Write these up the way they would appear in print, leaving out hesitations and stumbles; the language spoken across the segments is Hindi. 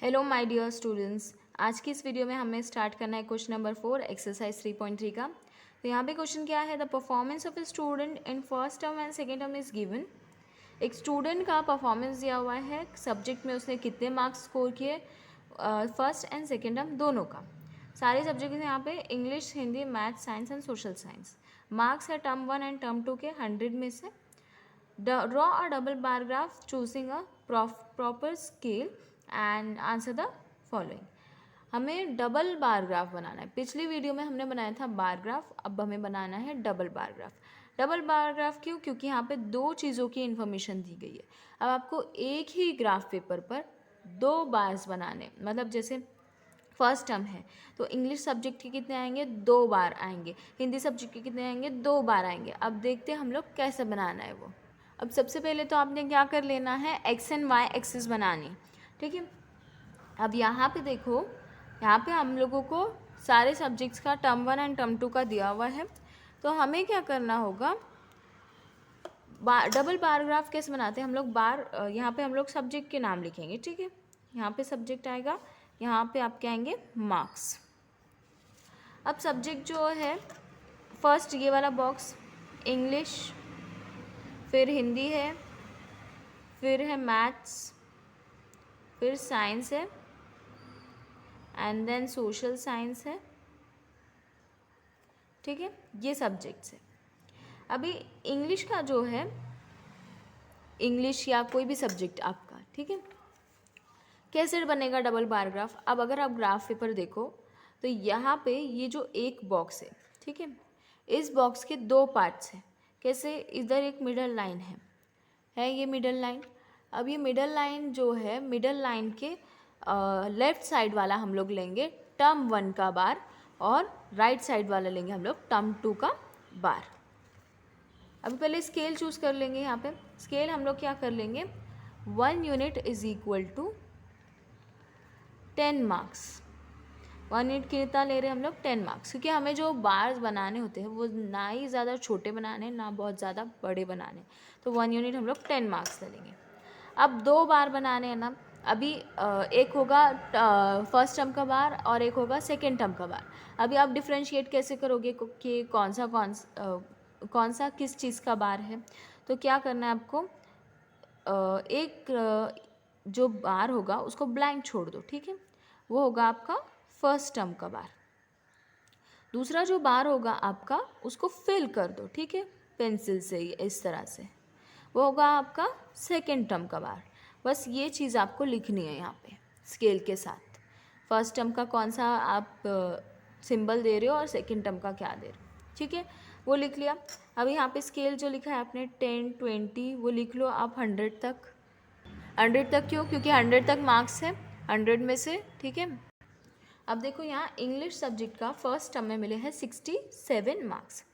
Hello my dear students. आज की इस वीडियो में हमें स्टार्ट करना है क्वेश्चन नंबर 4 एक्सरसाइज 3.3 का। तो यहाँ पे क्वेश्चन क्या है, the performance of a student in first term and second term is given. एक स्टूडेंट का परफॉर्मेंस दिया हुआ है, सब्जेक्ट में उसने कितने मार्क्स स्कोर किए फर्स्ट एंड सेकेंड टर्म दोनों का। सारे सब्जेक्ट यहाँ पे English, Hindi, math, science and social science. Marks है टर्म 1 एंड टर्म 2 के 100 में से। Draw a double bar graph choosing a proper scale and answer the following। हमें डबल बार ग्राफ बनाना है। पिछली वीडियो में हमने बनाया था बार ग्राफ, अब हमें बनाना है double bar graph. Double bar graph क्यों? क्योंकि यहाँ पे दो चीज़ों की इन्फॉर्मेशन दी गई है। अब आपको एक ही ग्राफ पेपर पर दो बार्स बनाने, मतलब जैसे फर्स्ट टर्म है तो इंग्लिश सब्जेक्ट के कितने आएंगे, 2 बार आएंगे। हिंदी सब्जेक्ट के कितने आएंगे, 2 बार आएंगे। अब देखते हैं हम लोग कैसे बनाना है वो। अब सबसे पहले तो आपने क्या कर लेना है, एक्स एंड वाई एक्सिस बनानी, ठीक है। अब यहाँ पे देखो, यहाँ पे हम लोगों को सारे सब्जेक्ट्स का टर्म 1 एंड टर्म 2 का दिया हुआ है। तो हमें क्या करना होगा, डबल बार ग्राफ कैसे बनाते हैं हम लोग। यहाँ पे हम लोग सब्जेक्ट के नाम लिखेंगे, ठीक है। यहाँ पे सब्जेक्ट आएगा, यहाँ पे आपके आएंगे मार्क्स। अब सब्जेक्ट जो है, फर्स्ट ये वाला बॉक्स इंग्लिश, फिर हिंदी है, फिर है मैथ्स, फिर साइंस है एंड देन सोशल साइंस है, ठीक है। ये सब्जेक्ट्स है। अभी इंग्लिश का जो है, इंग्लिश या कोई भी सब्जेक्ट आपका, ठीक है, कैसे बनेगा डबल बार ग्राफ। अब अगर आप ग्राफ पेपर देखो तो यहाँ पे ये जो एक बॉक्स है, ठीक है, इस बॉक्स के दो पार्ट्स हैं। कैसे, इधर एक मिडल लाइन है ये मिडल लाइन। अब ये मिडल लाइन जो है, मिडल लाइन के लेफ्ट साइड वाला हम लोग लेंगे टर्म 1 का बार और राइट साइड वाला लेंगे हम लोग टर्म 2 का बार। अभी पहले स्केल चूज कर लेंगे। यहाँ पे स्केल हम लोग क्या कर लेंगे, 1 unit is equal to 10 marks. 1 unit कितना ले रहे हैं हम लोग, 10 मार्क्स, क्योंकि हमें जो बार्स बनाने होते हैं वो ना ही ज़्यादा छोटे बनाने ना बहुत ज़्यादा बड़े बनाने। तो 1 यूनिट हम लोग 10 मार्क्स ले लेंगे। अब 2 बार बनाने हैं ना। अभी एक होगा फर्स्ट टर्म का बार और एक होगा सेकेंड टर्म का बार। अभी आप डिफ्रेंशिएट कैसे करोगे कि कौन सा किस चीज़ का बार है। तो क्या करना है आपको, जो बार होगा उसको ब्लैंक छोड़ दो, ठीक है। वो होगा आपका फर्स्ट टर्म का बार। दूसरा जो बार होगा आपका उसको फिल कर दो, ठीक है, पेंसिल से इस तरह से। वो होगा आपका सेकेंड टर्म का बार। बस ये चीज़ आपको लिखनी है यहाँ पे स्केल के साथ। फर्स्ट टर्म का कौन सा आप सिंबल दे रहे हो और सेकेंड टर्म का क्या दे रहे हो, ठीक है, वो लिख लिया। अब यहाँ पे स्केल जो लिखा है आपने 10, 20, वो लिख लो आप 100 तक। 100 तक क्यों? क्योंकि 100 तक मार्क्स है 100 में से, ठीक है। अब देखो यहाँ इंग्लिश सब्जेक्ट का फर्स्ट टर्म में मिले हैं 67 मार्क्स।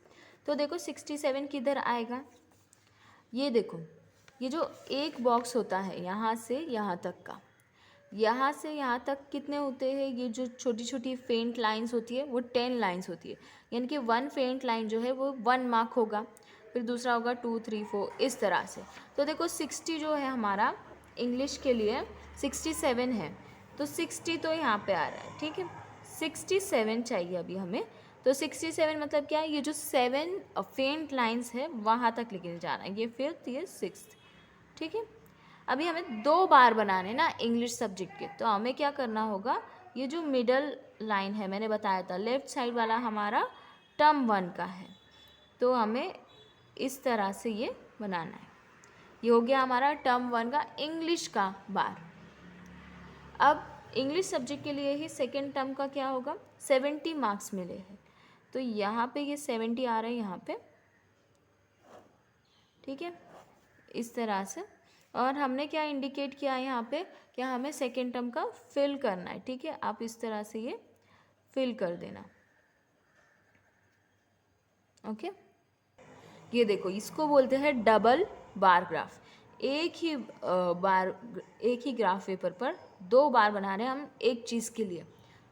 तो देखो 67 किधर आएगा, ये देखो, ये जो एक बॉक्स होता है यहाँ से यहाँ तक का, यहाँ से यहाँ तक कितने होते हैं, ये जो छोटी छोटी फेंट लाइंस होती है वो 10 लाइंस होती है। यानी कि 1 फेंट लाइन जो है वो 1 मार्क होगा, फिर दूसरा होगा 2, 3, 4 इस तरह से। तो देखो 60 जो है हमारा इंग्लिश के लिए 67 है, तो 60 तो यहाँ पे आ रहा है, ठीक है। 67 चाहिए अभी हमें। तो 67 मतलब क्या है, ये जो 7 फेंट लाइंस है वहाँ तक लेके जाना है, ये फिफ्थ ये सिक्स्थ, ठीक है। अभी हमें 2 बार बनाने ना इंग्लिश सब्जेक्ट के, तो हमें क्या करना होगा, ये जो मिडल लाइन है मैंने बताया था लेफ्ट साइड वाला हमारा टर्म 1 का है, तो हमें इस तरह से ये बनाना है। ये हो गया हमारा टर्म 1 का इंग्लिश का बार। अब इंग्लिश सब्जेक्ट के लिए ही सेकेंड टर्म का क्या होगा, 70 मार्क्स मिले हैं, तो यहाँ पे ये 70 आ रहा है यहाँ पे, ठीक है, इस तरह से। और हमने क्या इंडिकेट किया है यहाँ पे, क्या हमें सेकेंड टर्म का फिल करना है, ठीक है। आप इस तरह से ये फिल कर देना, ओके। ये देखो, इसको बोलते हैं डबल बार ग्राफ। एक ही ग्राफ पेपर पर 2 बार बना रहे हैं हम एक चीज़ के लिए।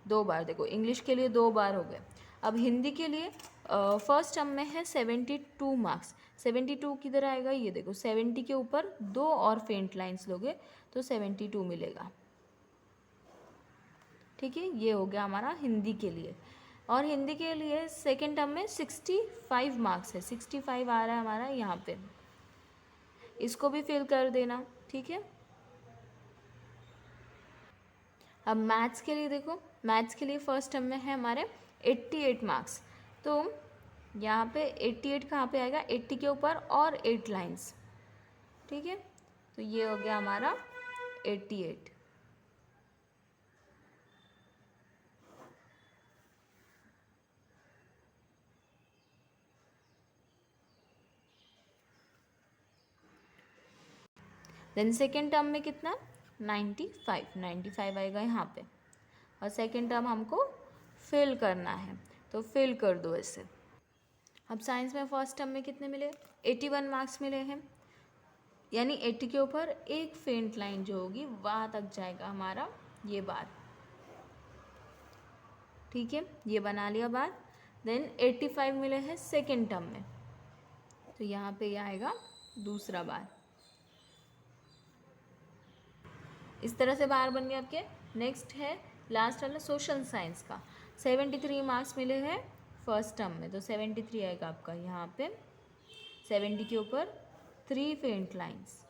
2 बार, देखो इंग्लिश के लिए 2 बार हो गए। अब हिंदी के लिए फर्स्ट टर्म में है 72 मार्क्स। 72 किधर आएगा, ये देखो 70 के ऊपर 2 और फेंट लाइंस लोगे तो 72 मिलेगा, ठीक है, ये हो गया हमारा हिंदी के लिए। और हिंदी के लिए सेकेंड टर्म में 65 मार्क्स है, 65 आ रहा है हमारा यहाँ पे, इसको भी फिल कर देना। ठीक है, अब मैथ्स के लिए देखो, मैथ्स के लिए फर्स्ट टर्म में है हमारे 88 मार्क्स। तो यहाँ पे 88 कहाँ पे आएगा, 80 के ऊपर और 8 लाइन्स। ठीक है, तो ये हो गया हमारा 88। देन सेकेंड टर्म में कितना, 95 आएगा यहाँ पे। और सेकेंड टर्म हमको फिल करना है, तो फिल कर दो इसे। अब साइंस में फर्स्ट टर्म में कितने मिले, 81 मार्क्स मिले हैं, यानी 80 के ऊपर एक फेंट लाइन जो होगी वहाँ तक जाएगा हमारा ये बार। ठीक है, ये बना लिया बार। देन 85 मिले हैं सेकेंड टर्म में, तो यहाँ पे ये आएगा दूसरा बार। इस तरह से बार बन गए आपके। नेक्स्ट है लास्ट वाला सोशल साइंस का, 73 मार्क्स मिले हैं फर्स्ट टर्म में, तो 73 आएगा आपका यहाँ पे। 70 के ऊपर 3 फेंट लाइन्स,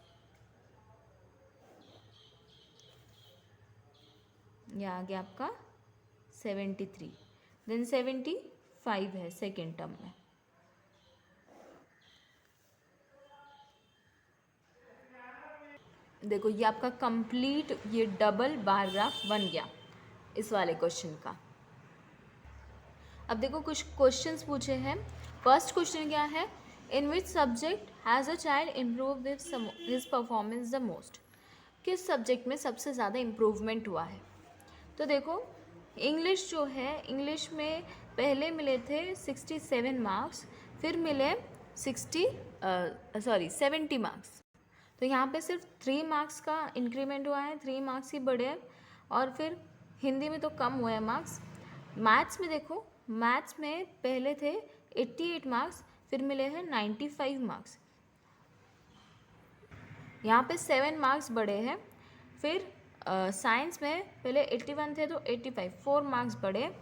ये आ गया आपका 73। देन 75 है सेकेंड टर्म में। देखो ये आपका कंप्लीट ये डबल बार ग्राफ बन गया इस वाले क्वेश्चन का। अब देखो कुछ क्वेश्चंस पूछे हैं। फर्स्ट क्वेश्चन क्या है, in which subject has a child improve his performance the most. किस सब्जेक्ट में सबसे ज़्यादा इम्प्रूवमेंट हुआ है। तो देखो इंग्लिश जो है, इंग्लिश में पहले मिले थे 67 मार्क्स, फिर मिले 70 मार्क्स। तो यहाँ पे सिर्फ 3 मार्क्स का इंक्रीमेंट हुआ है, 3 मार्क्स ही बढ़े हैं। और फिर हिंदी में तो कम हुए हैं मार्क्स। मैथ्स में देखो, मैथ्स में पहले थे 88 मार्क्स, फिर मिले हैं 95 मार्क्स, यहाँ पे 7 मार्क्स बढ़े हैं। फिर साइंस में पहले 81 थे तो 85, 4 मार्क्स बढ़े।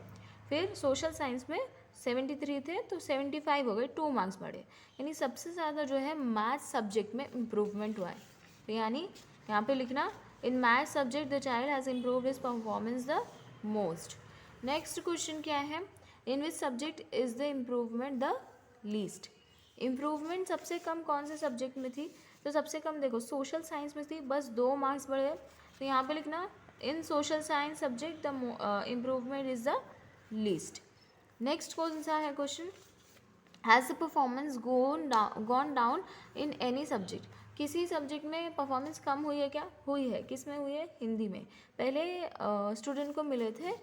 फिर सोशल साइंस में 73 थे तो 75 हो गए, 2 मार्क्स बढ़े। यानी सबसे ज़्यादा जो है मैथ्स सब्जेक्ट में इम्प्रूवमेंट हुआ है। तो यानी यहाँ पे लिखना, in maths subject the child has improve his performance the most. Next question क्या है, in which subject is the improvement the least. Improvement सबसे कम कौन से सब्जेक्ट में थी, तो सबसे कम देखो सोशल साइंस में थी, बस 2 मार्क्स बढ़े। तो यहाँ पे लिखना, in social science subject the improvement is the least. Next कौन सा है question, has the performance gone down in any subject. किसी सब्जेक्ट में परफॉर्मेंस कम हुई है क्या, हुई है। किस में हुई है, हिंदी में। पहले स्टूडेंट को मिले थे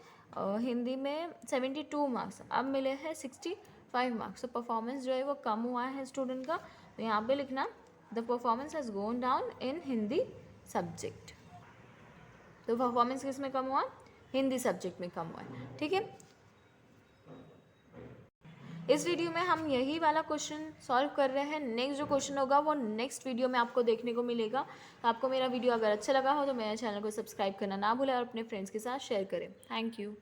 हिंदी में 72 मार्क्स, अब मिले हैं 65 मार्क्स। तो परफॉर्मेंस जो है वो कम हुआ है स्टूडेंट का। तो यहाँ पे लिखना, the performance has gone down in Hindi subject. तो परफॉर्मेंस किस में कम हुआ, हिंदी सब्जेक्ट में कम हुआ है। ठीक है, इस वीडियो में हम यही वाला क्वेश्चन सॉल्व कर रहे हैं। नेक्स्ट जो क्वेश्चन होगा वो नेक्स्ट वीडियो में आपको देखने को मिलेगा। तो आपको मेरा वीडियो अगर अच्छा लगा हो तो मेरे चैनल को सब्सक्राइब करना ना भूलें और अपने फ्रेंड्स के साथ शेयर करें। Thank you.